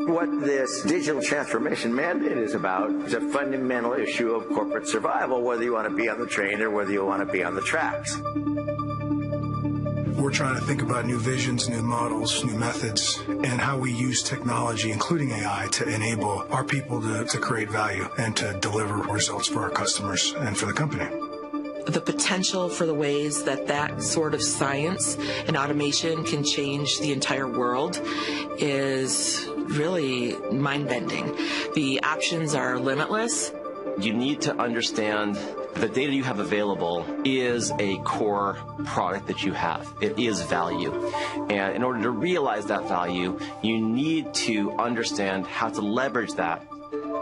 What this digital transformation mandate is about is a fundamental issue of corporate survival, whether you want to be on the train or whether you want to be on the tracks. We're trying to think about new visions, new models, new methods, and how we use technology, including AI, to enable our people to create value and to deliver results for our customers and for the company. The potential for the ways that sort of science and automation can change the entire world is really mind-bending. The options are limitless. You need to understand the data you have available is a core product that you have. It is value. And in order to realize that value, you need to understand how to leverage that.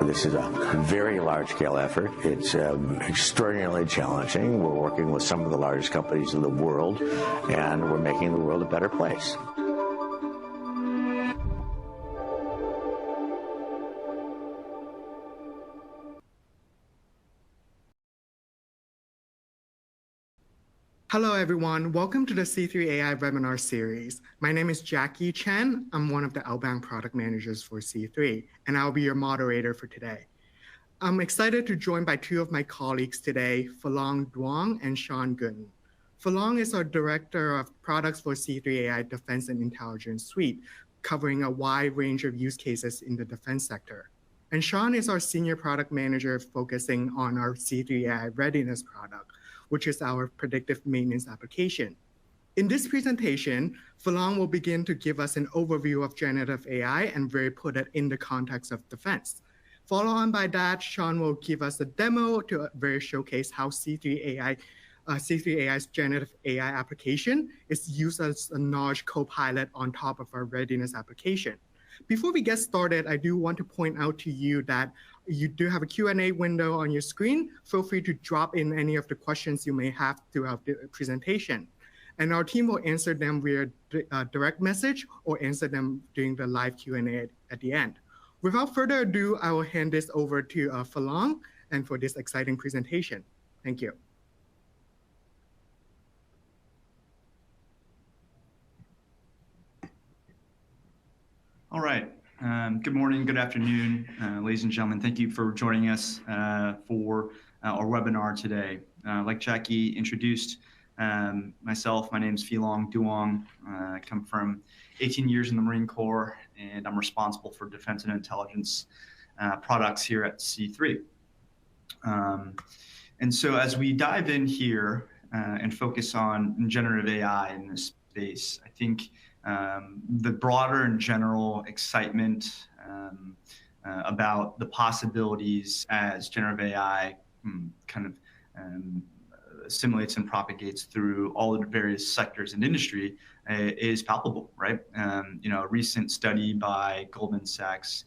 This is a very large-scale effort. It's extraordinarily challenging. We're working with some of the largest companies in the world, and we're making the world a better place. Hello everyone, welcome to the C3 AI webinar series. My name is Jackie Chen. I'm one of the outbound product managers for C3, and I'll be your moderator for today. I'm excited to join by two of my colleagues today, Phalong Duong and Sean Gooden. Phalong is our Director of Products for C3 AI Defense and Intelligence Suite, covering a wide range of use cases in the defense sector. And Sean is our Senior Product Manager focusing on our C3 AI Readiness product, which is our predictive maintenance application. In this presentation, Phalong will begin to give us an overview of generative AI and really put it in the context of defense. Follow on by that, Sean will give us a demo to very showcase how C3 AI's generative AI application is used as a knowledge co-pilot on top of our readiness application. Before we get started, I do want to point out to you that you do have a Q&A window on your screen. Feel free to drop in any of the questions you may have throughout the presentation. And our team will answer them via direct message or answer them during the live Q&A at the end. Without further ado, I will hand this over to Phalong and for this exciting presentation. Thank you. All right. Good morning, good afternoon, ladies and gentlemen. Thank you for joining us for our webinar today. Like Jackie introduced, myself, my name is Phalong Duong. I come from 18 years in the Marine Corps, and I'm responsible for defense and intelligence products here at C3. And so as we dive in here and focus on generative AI in this space, I think the broader and general excitement about the possibilities as generative AI kind of assimilates and propagates through all the various sectors and industry is palpable, right? You know, a recent study by Goldman Sachs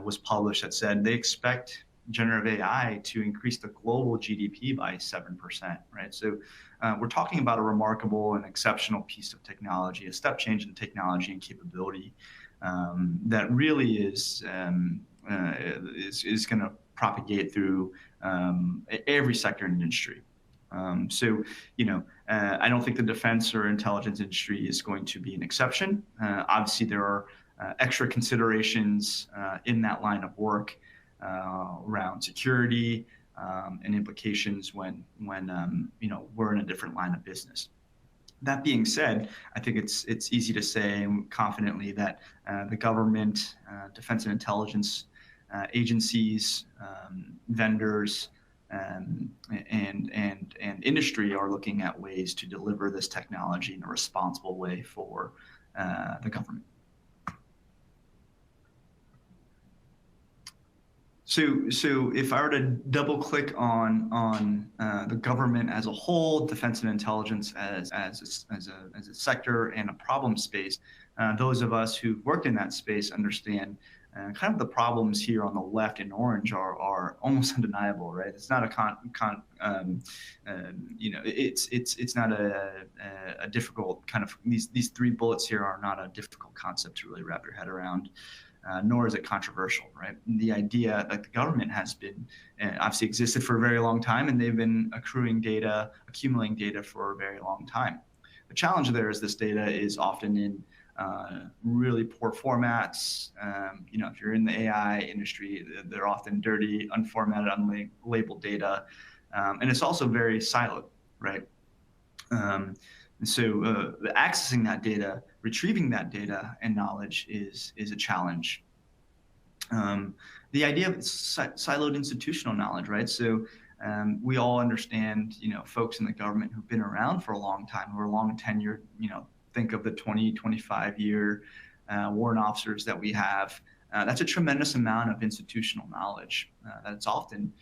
was published that said they expect generative AI to increase the global GDP by 7%, right? So we're talking about a remarkable and exceptional piece of technology, a step change in technology and capability that really is going to propagate through every sector and industry. So, you know, I don't think the defense or intelligence industry is going to be an exception. Obviously, there are extra considerations in that line of work around security and implications when you know, we're in a different line of business. That being said, I think it's easy to say confidently that the government, defense and intelligence agencies, vendors, and industry are looking at ways to deliver this technology in a responsible way for the government. So if I were to double click on the government as a whole, defense and intelligence as a sector and a problem space, those of us who've worked in that space understand kind of the problems here on the left in orange are almost undeniable, right? It's not you know, it's not a difficult kind of, these three bullets here are not a difficult concept to really wrap your head around. Nor is it controversial, right? The idea that the government has been obviously existed for a very long time, and they've been accumulating data for a very long time. The challenge there is this data is often in really poor formats. If you're in the AI industry, they're often dirty, unformatted, unlabeled data. And it's also very siloed, right? And so accessing that data, retrieving that data and knowledge is a challenge. The idea of siloed institutional knowledge, right? So we all understand, folks in the government who've been around for a long time, who are long tenured, think of the 20, 25-year warrant officers that we have. That's a tremendous amount of institutional knowledge that's often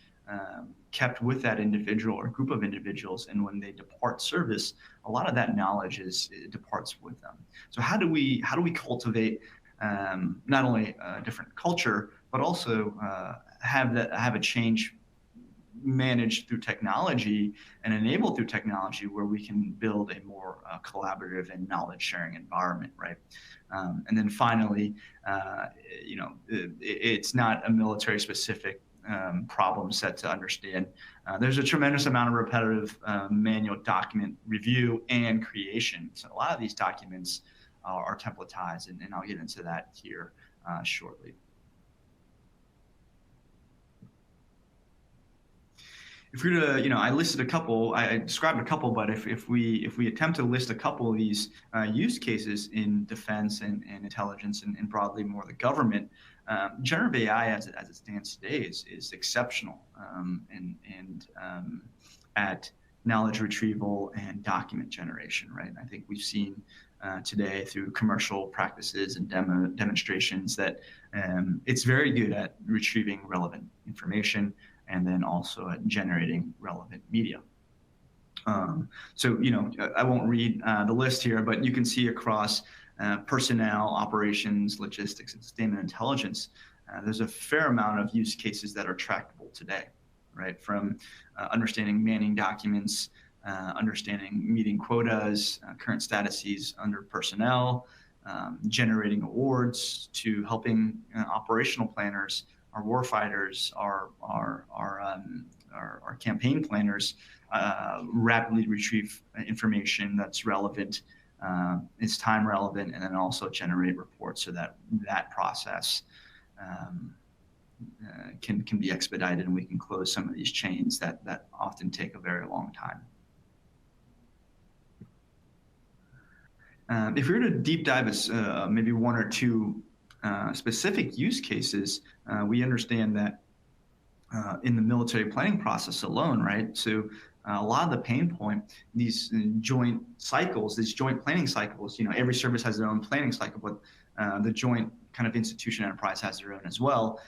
kept with that individual or group of individuals. And when they depart service, a lot of that knowledge departs with them. So how do we cultivate not only a different culture, but also have a change managed through technology and enabled through technology where we can build a more collaborative and knowledge sharing environment, right? And then finally, it's not a military specific problem set to understand. There's a tremendous amount of repetitive manual document review and creation. So a lot of these documents are templatized, and I'll get into that here shortly. If we were to, I listed a couple, I described a couple, but if we attempt to list a couple of these use cases in defense and intelligence and broadly more the government, generative AI as it stands today is exceptional at knowledge retrieval and document generation, right? I think we've seen today through commercial practices and demonstrations that it's very good at retrieving relevant information and then also at generating relevant media. So, I won't read the list here, but you can see across personnel, operations, logistics, and sustainment intelligence, there's a fair amount of use cases that are tractable today, right? From understanding manning documents, understanding meeting quotas, current statuses under personnel, generating awards, to helping operational planners, our warfighters, our campaign planners rapidly retrieve information that's relevant, is time relevant, and then also generate reports so that process can be expedited and we can close some of these chains that often take a very long time. If we were to deep dive maybe one or two specific use cases, we understand that in the military planning process alone, right? So a lot of the pain point, these joint cycles, these joint planning cycles, every service has their own planning cycle, but the joint kind of institution enterprise has their own as well.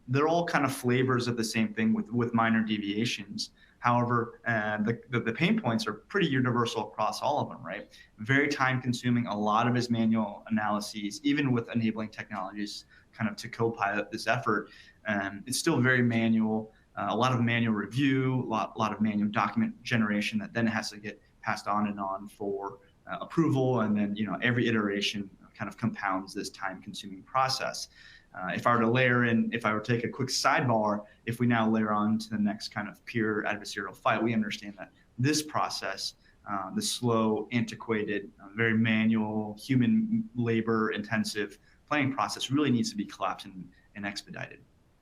They're all kind of flavors of the same thing with minor deviations. However, the pain points are pretty universal across all of them, right? Very time consuming, a lot of his manual analyses, even with enabling technologies kind of to co-pilot this effort. It's still very manual, a lot of manual review, a lot of manual document generation that then has to get passed on and on for approval. And then, every iteration kind of compounds this time consuming process. If I were to take a quick sidebar, if we now layer on to the next kind of pure adversarial fight, we understand that this process, the slow, antiquated, very manual, human labor intensive planning process really needs to be collapsed and expedited,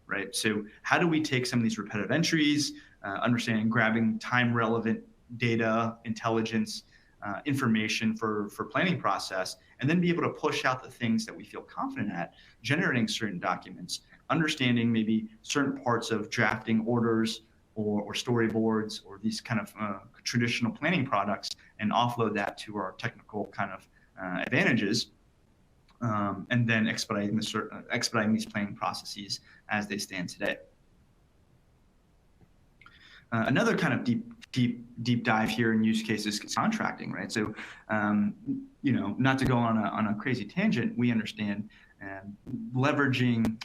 right? So how do we take some of these repetitive entries, understanding, grabbing time relevant data, intelligence, information for planning process, and then be able to push out the things that we feel confident at, generating certain documents, understanding maybe certain parts of drafting orders or storyboards or these kind of traditional planning products, and offload that to our technical kind of advantages, and then expediting these planning processes as they stand today. Another kind of deep dive here in use cases is contracting, right? So, not to go on a crazy tangent, we understand leveraging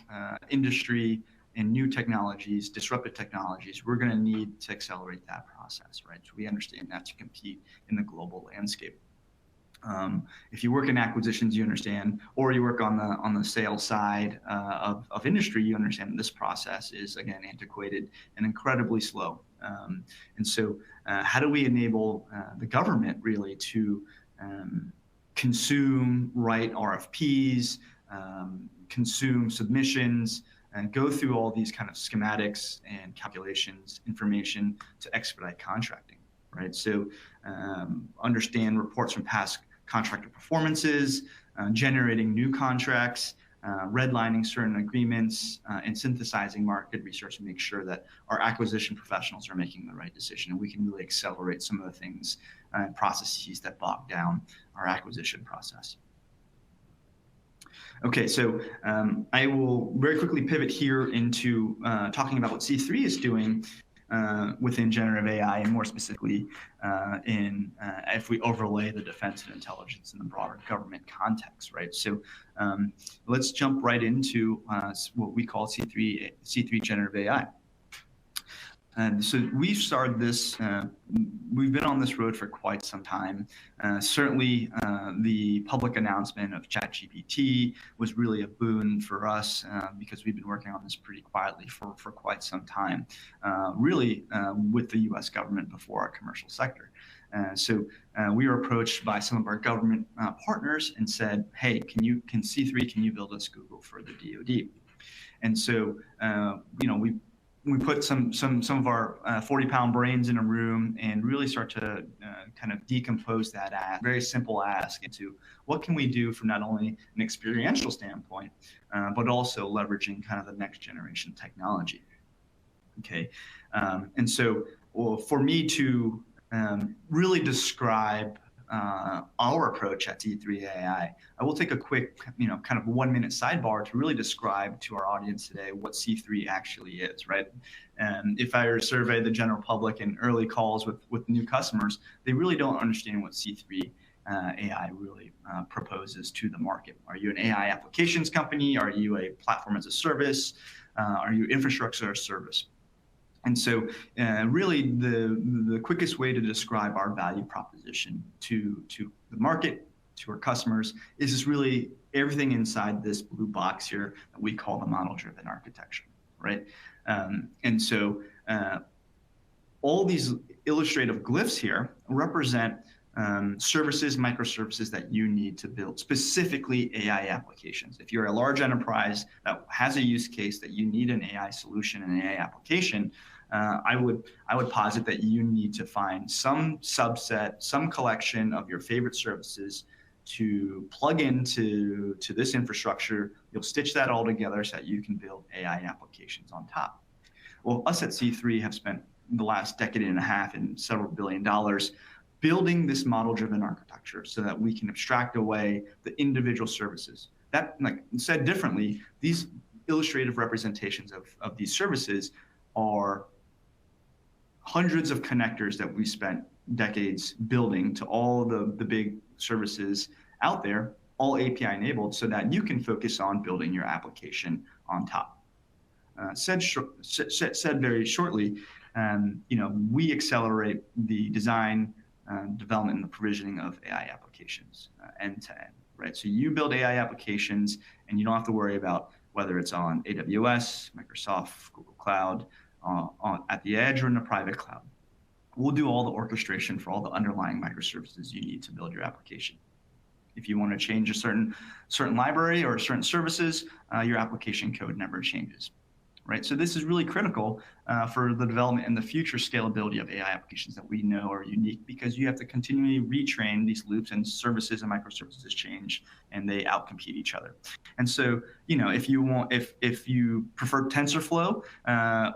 industry and new technologies, disruptive technologies, we're going to need to accelerate that process, right? So we understand that to compete in the global landscape. If you work in acquisitions, you understand, or you work on the sales side of industry, you understand that this process is, again, antiquated and incredibly slow. And so how do we enable the government really to consume, write RFPs, consume submissions, and go through all these kind of schematics and calculations, information to expedite contracting, right? So understand reports from past contractor performances, generating new contracts, redlining certain agreements, and synthesizing market research to make sure that our acquisition professionals are making the right decision. And we can really accelerate some of the things and processes that bog down our acquisition process. Okay, so I will very quickly pivot here into talking about what C3 is doing within generative AI, and more specifically if we overlay the defense and intelligence in the broader government context, right? So let's jump right into what we call C3 Generative AI. And so we've started this, we've been on this road for quite some time. Certainly the public announcement of ChatGPT was really a boon for us because we've been working on this pretty quietly for quite some time, really with the US government before our commercial sector. So we were approached by some of our government partners and said, hey, can C3, can you build us Google for the DoD? And so, we put some of our 40-pound brains in a room and really start to kind of decompose that very simple ask into what can we do from not only an experiential standpoint, but also leveraging kind of the next generation technology. Okay, and so for me to really describe our approach at C3 AI, I will take a quick, kind of 1-minute sidebar to really describe to our audience today what C3 actually is, right? And if I were to survey the general public in early calls with new customers, they really don't understand what C3 AI really proposes to the market. Are you an AI applications company? Are you a platform as a service? Are you infrastructure as a service? And so really the quickest way to describe our value proposition to the market, to our customers, is just really everything inside this blue box here that we call the model-driven architecture, right? And so all these illustrative glyphs here represent services, microservices that you need to build, specifically AI applications. If you're a large enterprise that has a use case that you need an AI solution, an AI application, I would posit that you need to find some subset, some collection of your favorite services to plug into this infrastructure. You'll stitch that all together so that you can build AI applications on top. Well, us at C3 have spent the last decade and a half and several $billion building this model-driven architecture so that we can abstract away the individual services. That, like said differently, these illustrative representations of these services are hundreds of connectors that we spent decades building to all the big services out there, all API enabled, so that you can focus on building your application on top. Said very shortly, we accelerate the design, development, and the provisioning of AI applications end to end, right? So you build AI applications, and you don't have to worry about whether it's on AWS, Microsoft, Google Cloud, at the edge, or in the private cloud. We'll do all the orchestration for all the underlying microservices you need to build your application. If you want to change a certain library or certain services, your application code never changes, right? So this is really critical for the development and the future scalability of AI applications that we know are unique, because you have to continually retrain these loops, and services and microservices change and they outcompete each other. And so, if you prefer TensorFlow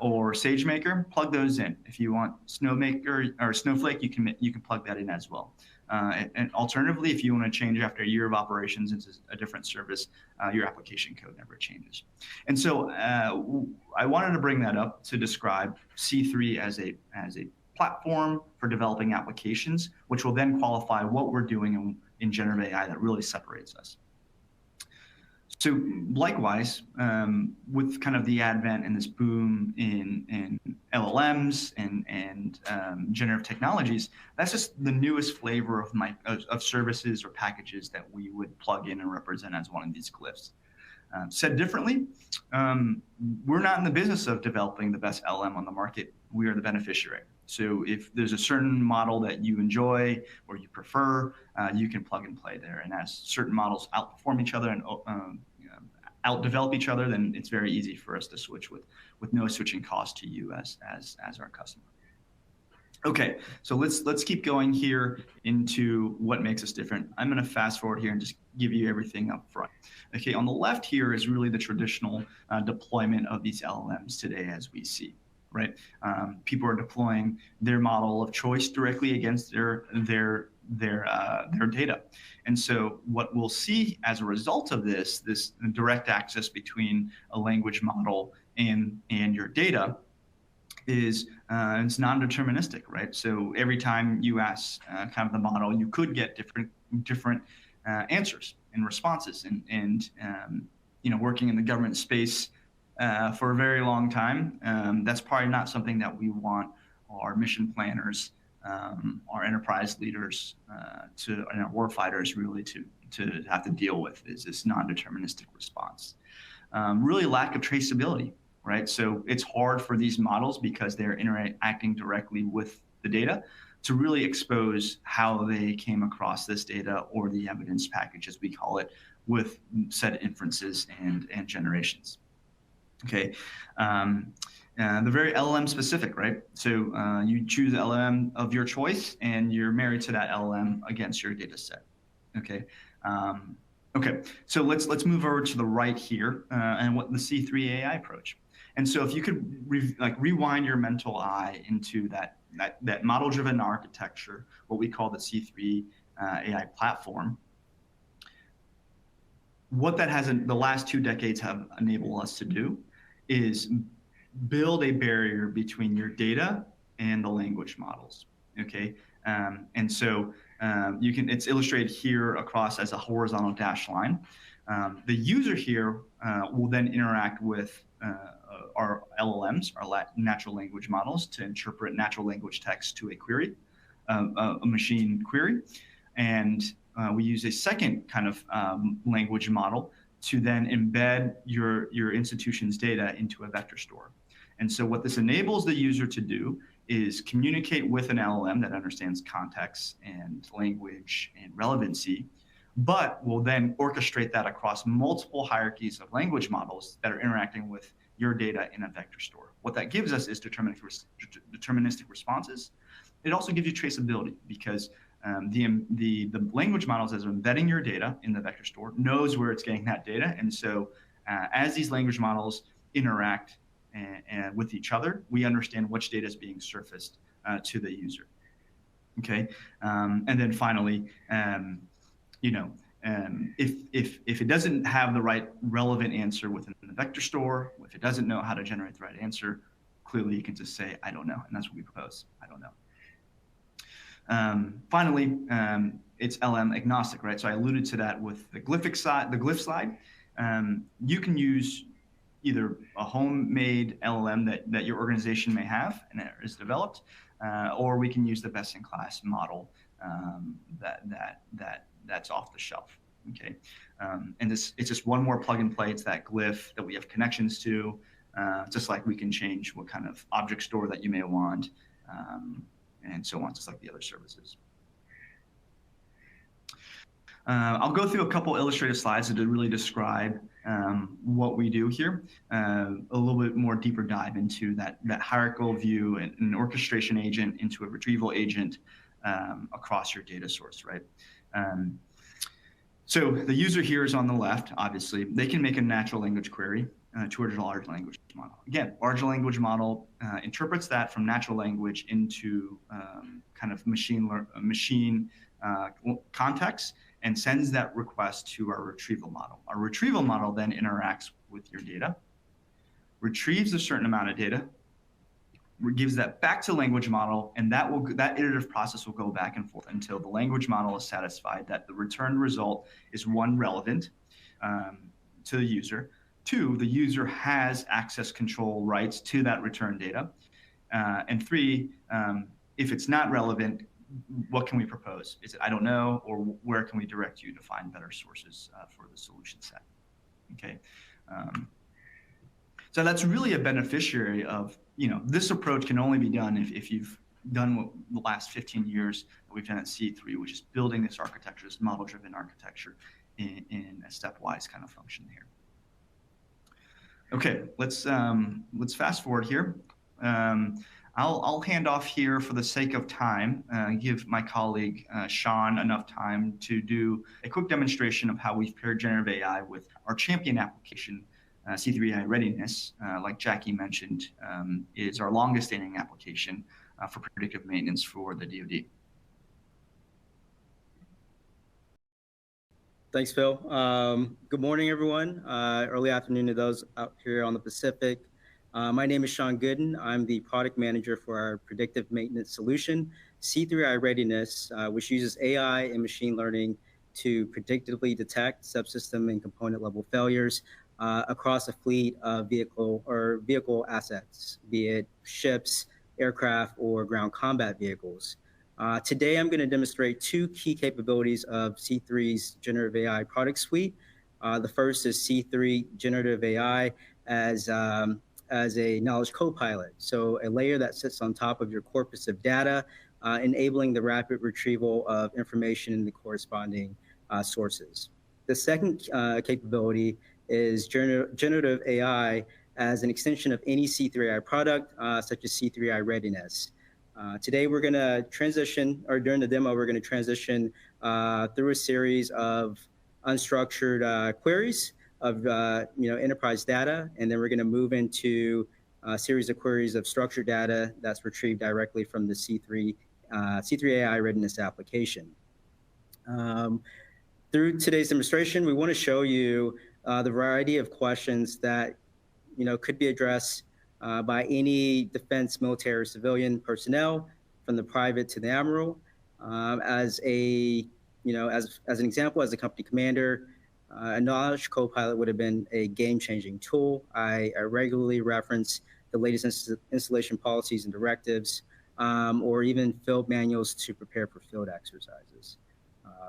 or SageMaker, plug those in. If you want SnowMaker or Snowflake, you can plug that in as well. And alternatively, if you want to change after a year of operations into a different service, your application code never changes. And so I wanted to bring that up to describe C3 as a platform for developing applications, which will then qualify what we're doing in generative AI that really separates us. So likewise, with kind of the advent and this boom in LLMs and generative technologies, that's just the newest flavor of services or packages that we would plug in and represent as one of these glyphs. Said differently, we're not in the business of developing the best LLM on the market. We are the beneficiary. So if there's a certain model that you enjoy or you prefer, you can plug and play there. And as certain models outperform each other and outdevelop each other, then it's very easy for us to switch with no switching cost to you as our customer. Okay, so let's keep going here into what makes us different. I'm going to fast forward here and just give you everything up front. Okay, on the left here is really the traditional deployment of these LLMs today as we see, right? People are deploying their model of choice directly against their data. And so what we'll see as a result of this direct access between a language model and your data is it's non-deterministic, right? So every time you ask kind of the model, you could get different answers and responses. And you know, working in the government space for a very long time, that's probably not something that we want our mission planners, our enterprise leaders, and our warfighters really to have to deal with, is this non-deterministic response. Really lack of traceability. Right, so it's hard for these models because they're interacting directly with the data to really expose how they came across this data or the evidence package, as we call it, with said inferences and generations. Okay, the very LLM specific, right? So you choose LLM of your choice, and you're married to that LLM against your data set. Okay. Okay, so let's move over to the right here and what the C3 AI approach. And so if you could rewind your mental eye into that model-driven architecture, what we call the C3 AI platform, what that has in the last 2 decades have enabled us to do is build a barrier between your data and the language models. Okay, and so it's illustrated here across as a horizontal dashed line. The user here will then interact with our LLMs, our natural language models, to interpret natural language text to a query, a machine query. And we use a second kind of language model to then embed your institution's data into a vector store. And so what this enables the user to do is communicate with an LLM that understands context and language and relevancy, but will then orchestrate that across multiple hierarchies of language models that are interacting with your data in a vector store. What that gives us is deterministic responses. It also gives you traceability because the language models, as embedding your data in the vector store, knows where it's getting that data. And so as these language models interact and with each other, we understand which data is being surfaced to the user. Okay, and then finally, you know, if it doesn't have the right relevant answer within the vector store, if it doesn't know how to generate the right answer, clearly you can just say, I don't know. And that's what we propose, I don't know. Finally, it's LM agnostic, right? So I alluded to that with the glyph slide. You can use either a homemade LLM that your organization may have and is developed, or we can use the best-in-class model that's off the shelf. Okay, and it's just one more plug and play. It's that glyph that we have connections to, just like we can change what kind of object store that you may want, and so on, just like the other services. I'll go through a couple illustrative slides to really describe what we do here, a little bit more deeper dive into that hierarchical view and an orchestration agent into a retrieval agent across your data source, right? So the user here is on the left, obviously. They can make a natural language query to a large language model. Again, large language model interprets that from natural language into kind of machine context and sends that request to our retrieval model. Our retrieval model then interacts with your data, retrieves a certain amount of data, gives that back to language model, and that iterative process will go back and forth until the language model is satisfied that the returned result is, 1, relevant to the user, 2, the user has access control rights to that return data, and 3, if it's not relevant, what can we propose? Is it I don't know, or where can we direct you to find better sources for the solution set? Okay. So that's really a beneficiary of, this approach can only be done if you've done what the last 15 years that we've done at C3, which is building this architecture, this model-driven architecture in a stepwise kind of function here. Okay, let's fast forward here. I'll hand off here for the sake of time, give my colleague Sean enough time to do a quick demonstration of how we've paired generative AI with our champion application, C3 AI Readiness, like Jackie mentioned, is our longest standing application for predictive maintenance for the DoD. Thanks, Phil. Good morning, everyone. Early afternoon to those out here on the Pacific. My name is Sean Gooden. I'm the product manager for our predictive maintenance solution, C3 AI Readiness, which uses AI and machine learning to predictively detect subsystem and component level failures across a fleet of vehicle assets, be it ships, aircraft, or ground combat vehicles. Today, I'm going to demonstrate two key capabilities of C3's generative AI product suite. The first is C3 Generative AI as a knowledge co-pilot, so a layer that sits on top of your corpus of data, enabling the rapid retrieval of information in the corresponding sources. The second capability is generative AI as an extension of any C3 AI product, such as C3 AI Readiness. Today, we're going to transition, or during the demo, we're going to transition through a series of unstructured queries of enterprise data, and then we're going to move into a series of queries of structured data that's retrieved directly from the C3 AI Readiness application. Through today's demonstration, we want to show you the variety of questions that could be addressed by any defense, military, or civilian personnel, from the private to the admiral. As an example, as a company commander, a knowledge co-pilot would have been a game-changing tool. I regularly reference the latest installation policies and directives, or even field manuals to prepare for field exercises.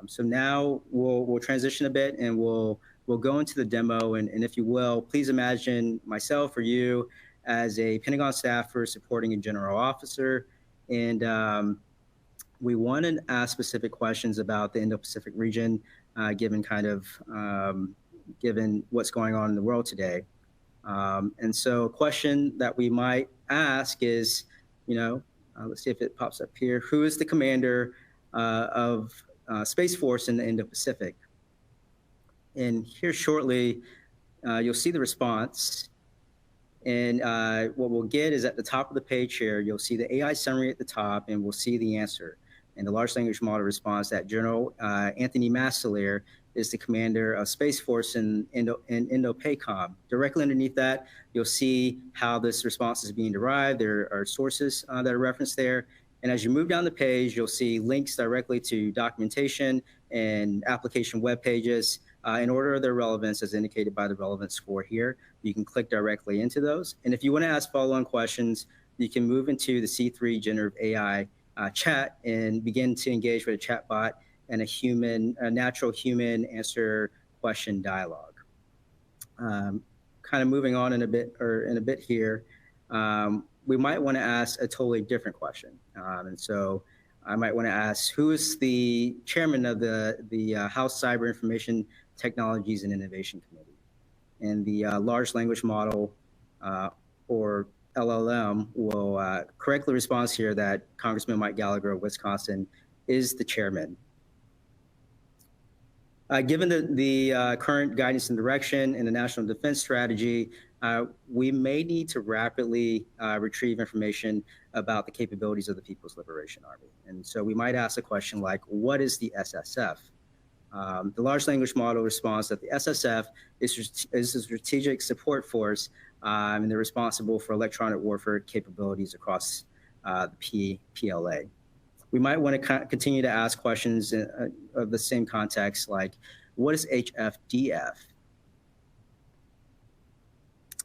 So now we'll transition a bit, and we'll go into the demo. And if you will, please imagine myself or you as a Pentagon staffer supporting a general officer, and we want to ask specific questions about the Indo-Pacific region, given what's going on in the world today. And so a question that we might ask is, let's see if it pops up here. Who is the commander of Space Force in the Indo-Pacific? And here shortly, you'll see the response. And what we'll get is at the top of the page here, you'll see the AI summary at the top, and we'll see the answer. And the large language model responds that General Anthony Massilier is the commander of Space Force in Indo-PACOM. Directly underneath that, you'll see how this response is being derived. There are sources that are referenced there. And as you move down the page, you'll see links directly to documentation and application web pages in order of their relevance as indicated by the relevance score here. You can click directly into those. And if you want to ask follow-on questions, you can move into the C3 Generative AI chat and begin to engage with a chatbot and a natural human answer question dialogue. Kind of moving on in a bit here, we might want to ask a totally different question. And so I might want to ask, who is the chairman of the House Cyber Information Technologies and Innovation Committee? And the large language model, or LLM, will correctly respond here that Congressman Mike Gallagher of Wisconsin is the chairman. Given the current guidance and direction in the National Defense Strategy, we may need to rapidly retrieve information about the capabilities of the People's Liberation Army. And so we might ask a question like, what is the SSF? The large language model responds that the SSF is a strategic support force, and they're responsible for electronic warfare capabilities across the PLA. We might want to continue to ask questions of the same context, like, what is HFDF?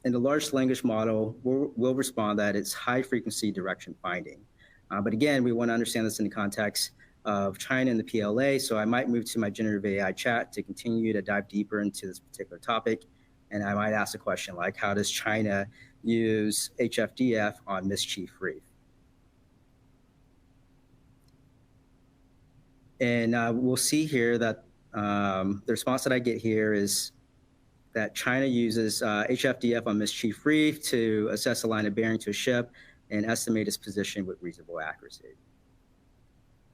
And the large language model will respond that it's high frequency direction finding. But again, we want to understand this in the context of China and the PLA. So I might move to my generative AI chat to continue to dive deeper into this particular topic. And I might ask a question like, how does China use HFDF on mischief reef? And we'll see here that the response that I get here is that China uses HFDF on mischief reef to assess a line of bearing to a ship and estimate its position with reasonable accuracy.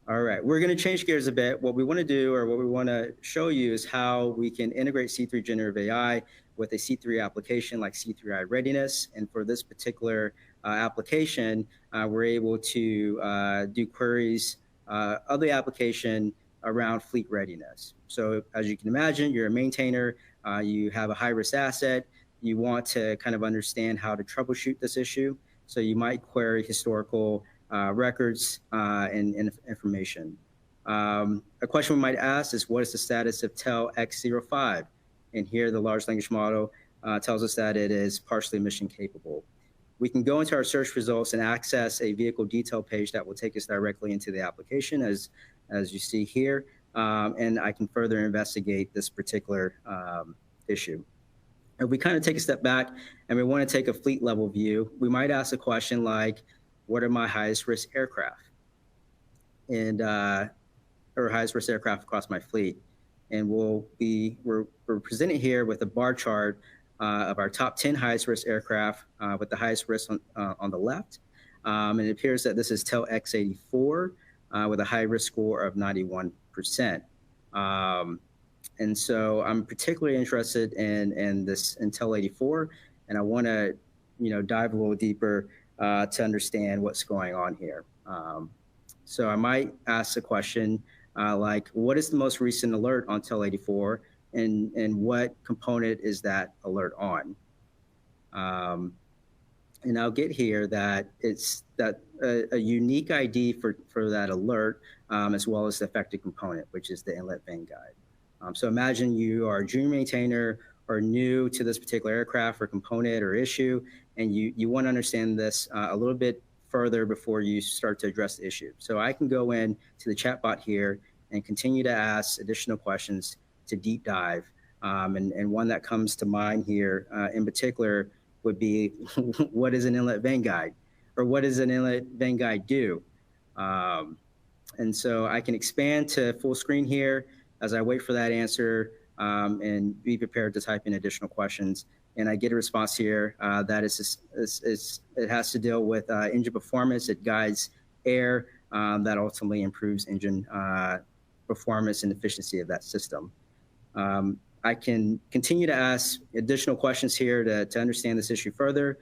All right, we're going to change gears a bit. What we want to do, or what we want to show you, is how we can integrate C3 Generative AI with a C3 application like C3 AI Readiness. And for this particular application, we're able to do queries of the application around fleet readiness. So as you can imagine, you're a maintainer, you have a high-risk asset, you want to kind of understand how to troubleshoot this issue. So you might query historical records and information. A question we might ask is, what is the status of TEL X05? And here the large language model tells us that it is partially mission capable. We can go into our search results and access a vehicle detail page that will take us directly into the application, as you see here, and I can further investigate this particular issue. If we kind of take a step back and we want to take a fleet level view, we might ask a question like, what are my highest risk aircraft? And or highest risk aircraft across my fleet. And we're presented here with a bar chart of our top 10 highest risk aircraft with the highest risk on the left. And it appears that this is TEL X84 with a high risk score of 91%. And so I'm particularly interested in this TEL 84, and I want to dive a little deeper to understand what's going on here. So I might ask a question like, what is the most recent alert on TEL 84, and what component is that alert on? And I'll get here that it's a unique ID for that alert, as well as the affected component, which is the inlet vane guide. So imagine you are a junior maintainer or new to this particular aircraft or component or issue, and you want to understand this a little bit further before you start to address the issue. So I can go in to the chatbot here and continue to ask additional questions to deep dive. And one that comes to mind here in particular would be, what is an inlet vane guide? Or what does an inlet vane guide do? And so I can expand to full screen here as I wait for that answer and be prepared to type in additional questions. And I get a response here that it has to deal with engine performance. It guides air that ultimately improves engine performance and efficiency of that system. I can continue to ask additional questions here to understand this issue further.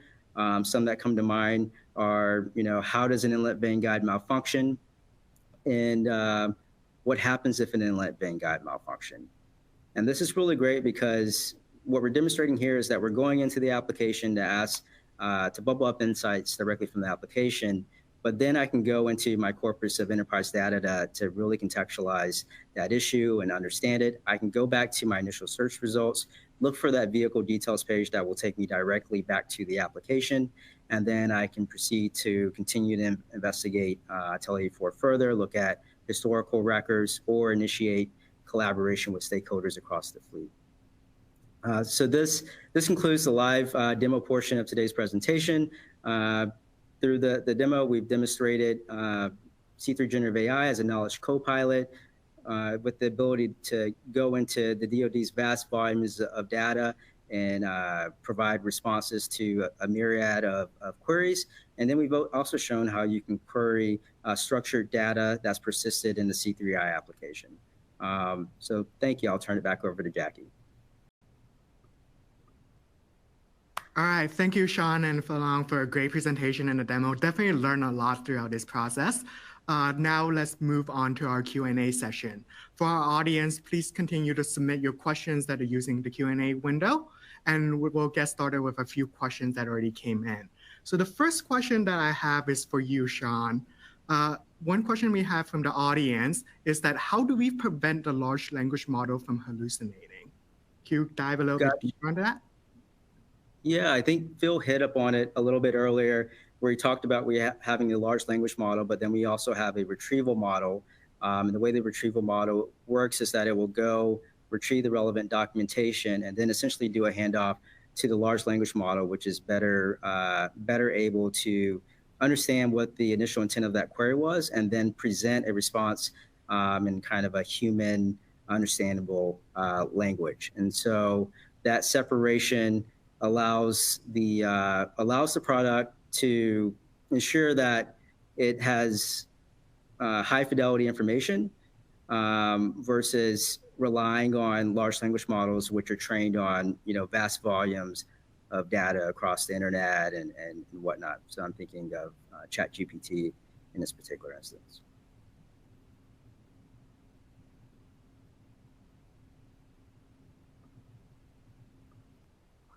Some that come to mind are, how does an inlet vane guide malfunction? And what happens if an inlet vane guide malfunction? And this is really great because what we're demonstrating here is that we're going into the application to ask, to bubble up insights directly from the application, but then I can go into my corpus of enterprise data to really contextualize that issue and understand it. I can go back to my initial search results, look for that vehicle details page that will take me directly back to the application, and then I can proceed to continue to investigate TEL 84 further, look at historical records, or initiate collaboration with stakeholders across the fleet. So this concludes the live demo portion of today's presentation. Through the demo, we've demonstrated C3 Generative AI as a knowledge co-pilot with the ability to go into the DoD's vast volumes of data and provide responses to a myriad of queries. And then we've also shown how you can query structured data that's persisted in the C3 AI application. So thank you. I'll turn it back over to Jackie. All right, thank you, Sean and Falong, for a great presentation and the demo. Definitely learned a lot throughout this process. Now let's move on to our Q&A session. For our audience, please continue to submit your questions that are using the Q&A window, and we'll get started with a few questions that already came in. So the first question that I have is for you, Sean. One question we have from the audience is that how do we prevent the large language model from hallucinating? Can you dive a little bit deeper into that? Yeah, I think Phil hit up on it a little bit earlier, where he talked about having a large language model, but then we also have a retrieval model. And the way the retrieval model works is that it will go retrieve the relevant documentation, and then essentially do a handoff to the large language model, which is better able to understand what the initial intent of that query was, and then present a response in kind of a human understandable language. And so that separation allows the product to ensure that it has high fidelity information versus relying on large language models, which are trained on vast volumes of data across the internet and whatnot. So I'm thinking of ChatGPT in this particular instance.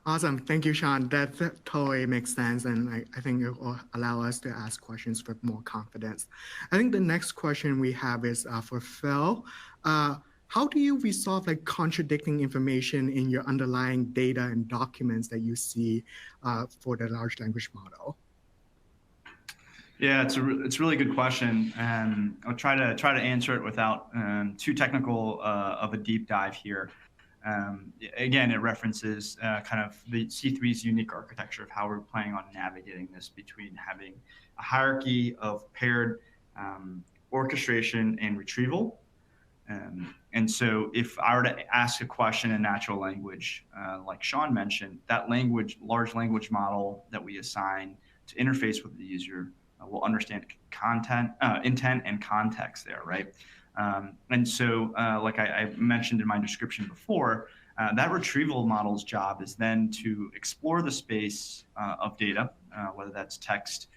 Awesome. Thank you, Sean. That totally makes sense. And I think it will allow us to ask questions with more confidence. I think the next question we have is for Phil. How do you resolve contradicting information in your underlying data and documents that you see for the large language model? Yeah, it's a really good question, and I'll try to answer it without too technical of a deep dive here. Again, it references kind of the C3's unique architecture of how we're planning on navigating this between having a hierarchy of paired orchestration and retrieval. And so if I were to ask a question in natural language, like Sean mentioned, that large language model that we assign to interface with the user will understand content, intent and context there, right? And so like I mentioned in my description before, that retrieval model's job is then to explore the space of data, whether that's text,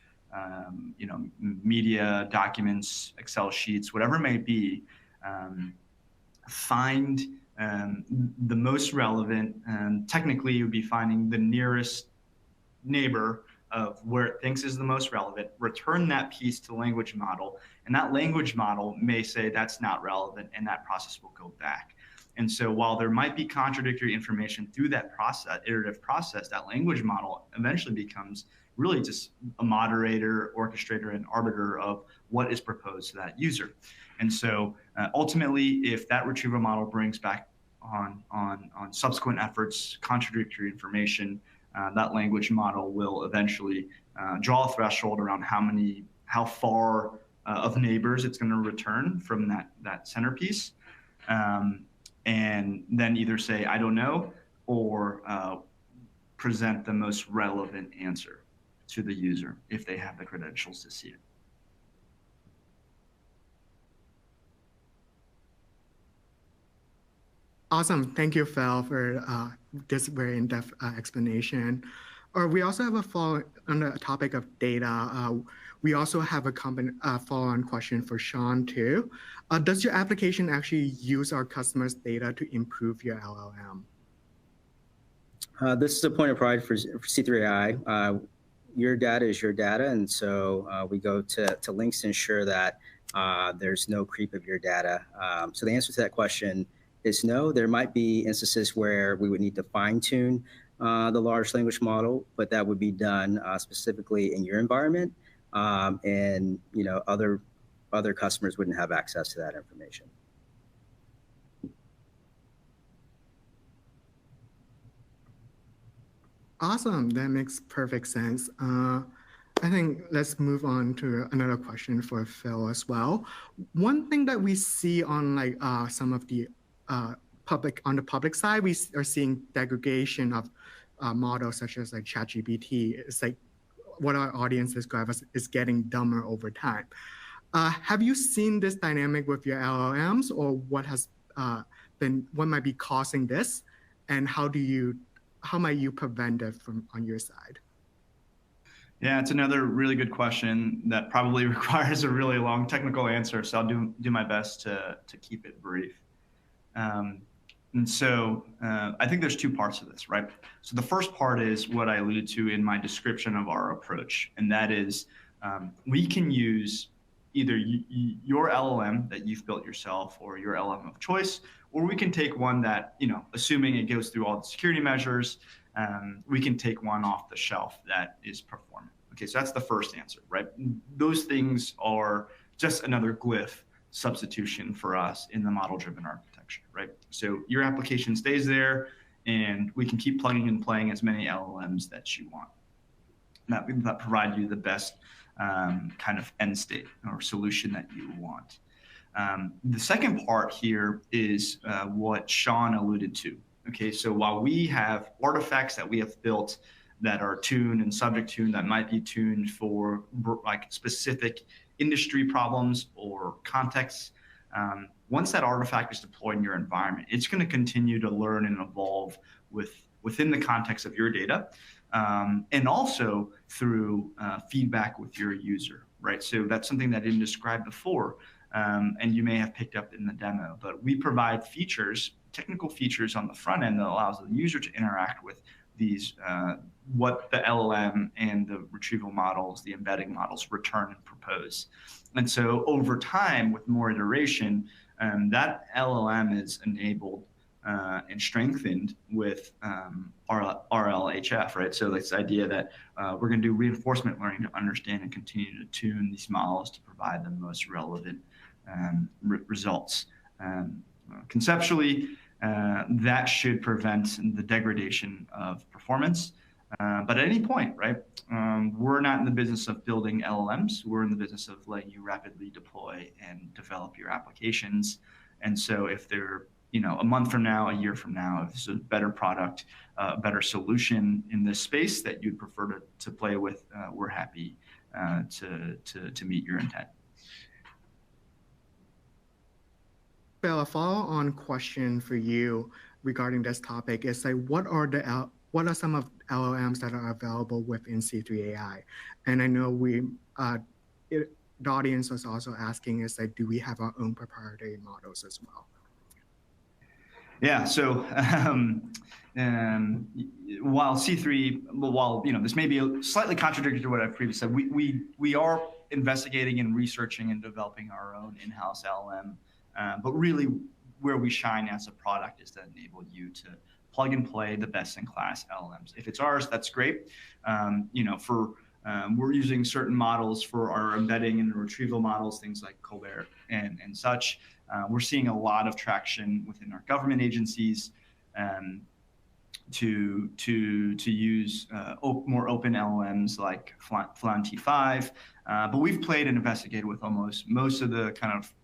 media, documents, Excel sheets, whatever it may be, find the most relevant, and technically it would be finding the nearest neighbor of where it thinks is the most relevant, return that piece to the language model, and that language model may say that's not relevant, and that process will go back. And so while there might be contradictory information through that process, iterative process, that language model eventually becomes really just a moderator, orchestrator, and arbiter of what is proposed to that user. And so ultimately, if that retrieval model brings back on subsequent efforts contradictory information, that language model will eventually draw a threshold around how far of neighbors it's going to return from that centerpiece, and then either say, I don't know, or present the most relevant answer to the user if they have the credentials to see it. Awesome. Thank you, Phil, for this very in-depth explanation. We also have a follow on the topic of data. We also have a follow-on question for Sean too. Does your application actually use our customers' data to improve your LLM? This is a point of pride for C3 AI. Your data is your data, and so we go to links to ensure that there's no creep of your data. So the answer to that question is no. There might be instances where we would need to fine-tune the large language model, but that would be done specifically in your environment, and other customers wouldn't have access to that information. Awesome. That makes perfect sense. I think let's move on to another question for Phil as well. One thing that we see on some of the on the public side, we are seeing degradation of models such as ChatGPT. It's like what our audience describe as is getting dumber over time. Have you seen this dynamic with your LLMs, or what might be causing this, and how might you prevent it from on your side? Yeah, it's another really good question that probably requires a really long technical answer, so I'll do my best to keep it brief. And so I think there's two parts of this, right? So the first part is what I alluded to in my description of our approach, and that is we can use either your LLM that you've built yourself or your LLM of choice, or we can take one that, assuming it goes through all the security measures, we can take one off the shelf that is performant. Okay, so that's the first answer, right? Those things are just another glyph substitution for us in the model-driven architecture. architecture, right? So your application stays there, and we can keep plugging and playing as many LLMs that you want. That provide you the best kind of end state or solution that you want. The second part here is what Sean alluded to. Okay, so while we have artifacts that we have built that are tuned and subject tuned, that might be tuned for like specific industry problems or contexts, once that artifact is deployed in your environment, it's going to continue to learn and evolve within the context of your data, and also through feedback with your user, right? So that's something that I didn't describe before, and you may have picked up in the demo, but we provide features, technical features on the front end that allows the user to interact with these, what the LLM and the retrieval models, the embedding models return and propose. And so over time, with more iteration, that LLM is enabled and strengthened with RLHF, right? So this idea that we're going to do reinforcement learning to understand and continue to tune these models to provide the most relevant results. Conceptually, that should prevent the degradation of performance. But at any point, right, we're not in the business of building LLMs. We're in the business of letting you rapidly deploy and develop your applications. And so if they're, a month from now, a year from now, if it's a better product, a better solution in this space that you'd prefer to play with, we're happy to meet your intent. Bill, a follow-on question for you regarding this topic is like, what are some of LLMs that are available within C3 AI? And I know the audience was also asking is like, do we have our own proprietary models as well? Yeah, so while C3, this may be slightly contradictory to what I've previously said, we are investigating and researching and developing our own in-house LLM, but really where we shine as a product is to enable you to plug and play the best-in-class LLMs. If it's ours, that's great. We're using certain models for our embedding and retrieval models, things like Colbert and such. We're seeing a lot of traction within our government agencies to use more open LLMs like Flan T5. But we've played and investigated with almost most of the kind of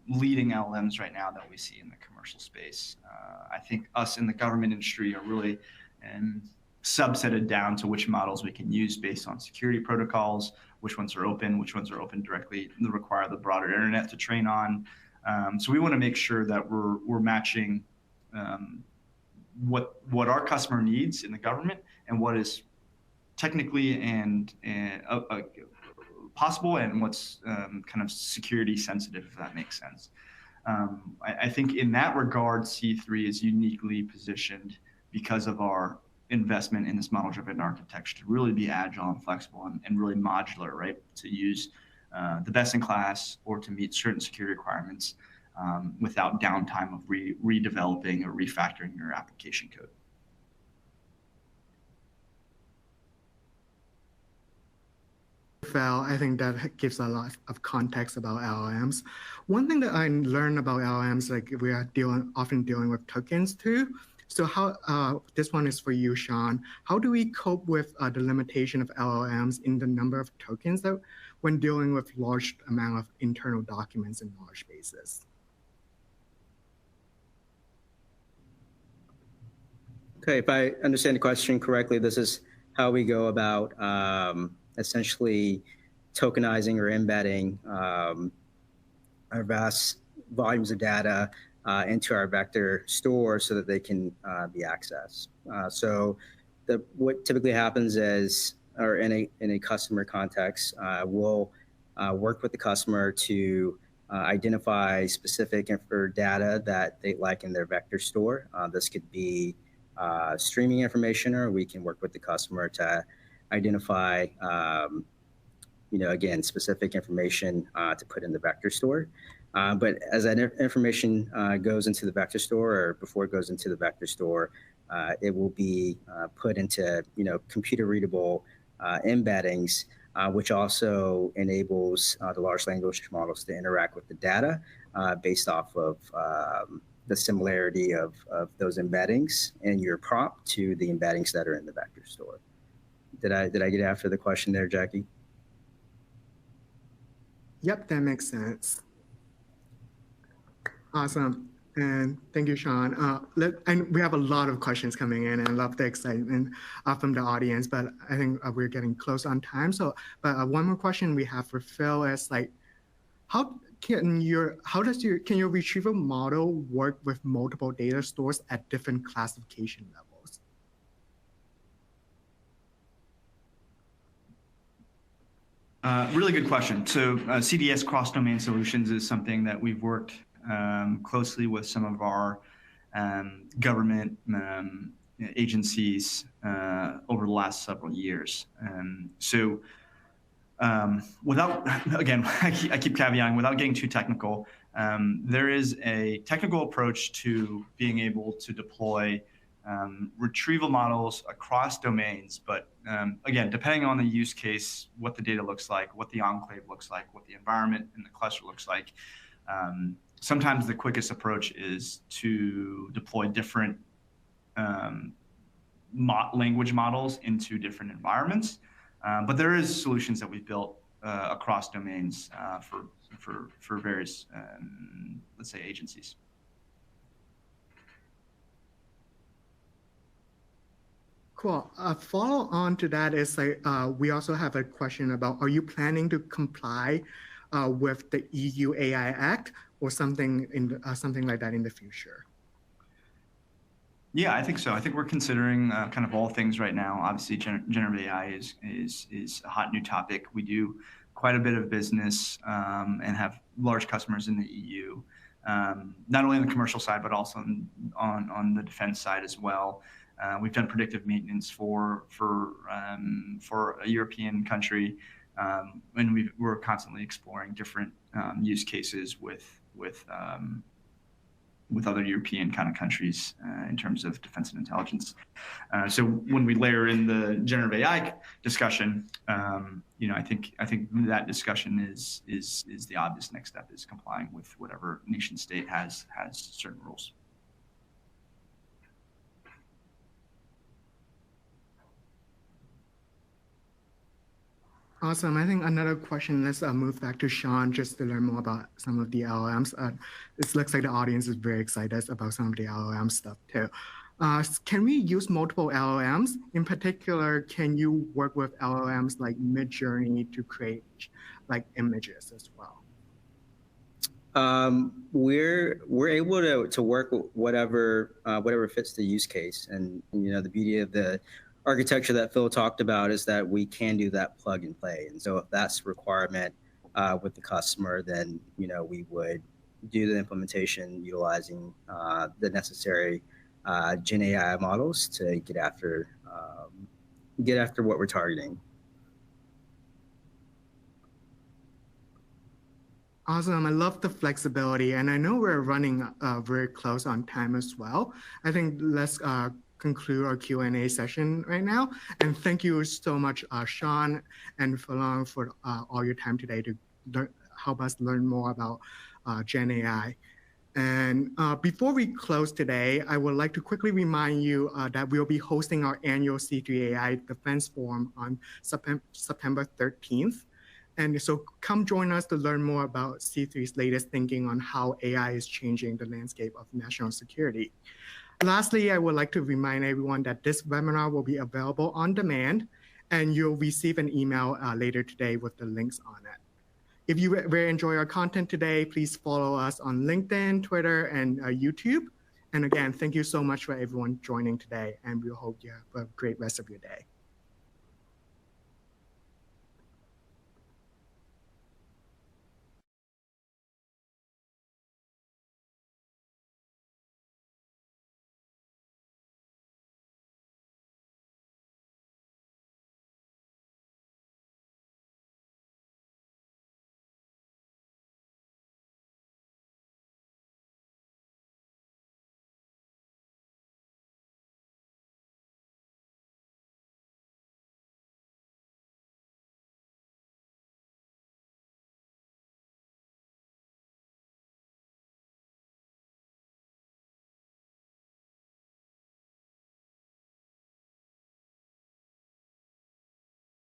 leading LLMs right now that we see in the commercial space. I think us in the government industry are really subsetted down to which models we can use based on security protocols, which ones are open directly and require the broader internet to train on. So we want to make sure that we're matching what our customer needs in the government and what is technically and possible and what's kind of security sensitive, if that makes sense. I think in that regard, C3 is uniquely positioned because of our investment in this model-driven architecture to really be agile and flexible and really modular, right? To use the best in class or to meet certain security requirements without downtime of redeveloping or refactoring your application code. Val, I think that gives a lot of context about LLMs. One thing that I learned about LLMs, like we are often dealing with tokens too. So how, this one is for you, Sean. How do we cope with the limitation of LLMs in the number of tokens that when dealing with large amount of internal documents and knowledge bases? Okay, if I understand the question correctly, this is how we go about essentially tokenizing or embedding our vast volumes of data into our vector store so that they can be accessed. So what typically happens is, or in a customer context, we'll work with the customer to identify specific data that they like in their vector store. This could be streaming information, or we can work with the customer to identify, again, specific information to put in the vector store. But as that information goes into the vector store, or before it goes into the vector store, it will be put into computer readable embeddings which also enables the large language models to interact with the data based off of the similarity of those embeddings in your prompt to the embeddings that are in the vector store. Did I get after the question there, Jackie? Yep, that makes sense. Awesome. And thank you, Sean. And we have a lot of questions coming in, and I love the excitement from the audience, but I think we're getting close on time. So, but one more question we have for Phil is like, can your retrieval model work with multiple data stores at different classification levels? Really good question. So CDS cross-domain solutions is something that we've worked closely with some of our government agencies over the last several years. Without, again, I keep caveating, without getting too technical, there is a technical approach to being able to deploy retrieval models across domains. But again, depending on the use case, what the data looks like, what the enclave looks like, what the environment in the cluster looks like, sometimes the quickest approach is to deploy different language models into different environments. But there is solutions that we've built across domains for various, let's say, agencies. Cool. Follow on to that is like we also have a question about: are you planning to comply with the EU AI Act or something like that in the future? Yeah, I think so. I think we're considering kind of all things right now. Obviously, generative AI is a hot new topic. We do quite a bit of business and have large customers in the EU, not only on the commercial side, but also on the defense side as well. We've done predictive maintenance for a European country, and we're constantly exploring different use cases with other European kind of countries in terms of defense and intelligence. So when we layer in the generative AI discussion, I think that discussion is the obvious next step, is complying with whatever nation state has certain rules. Awesome. I think another question, let's move back to Sean just to learn more about some of the LLMs. It looks like the audience is very excited about some of the LLM stuff too. Can we use multiple LLMs? In particular, can you work with LLMs like Midjourney to create like images as well? We're able to work with whatever fits the use case. And the beauty of the architecture that Phil talked about is that we can do that plug and play. And so if that's a requirement with the customer, then we would do the implementation utilizing the necessary Gen AI models to get after what we're targeting. Awesome. I love the flexibility, and I know we're running very close on time as well. I think let's conclude our Q&A session right now. And thank you so much, Sean and Philong, for all your time today to help us learn more about Gen AI. And before we close today, I would like to quickly remind you that we'll be hosting our annual C3 AI Defense Forum on September 13th. And so come join us to learn more about C3's latest thinking on how AI is changing the landscape of national security. Lastly, I would like to remind everyone that this webinar will be available on demand, and you'll receive an email later today with the links on it. If you very enjoy our content today, please follow us on LinkedIn, Twitter, and YouTube. And again, thank you so much for everyone joining today, and we hope you have a great rest of your day.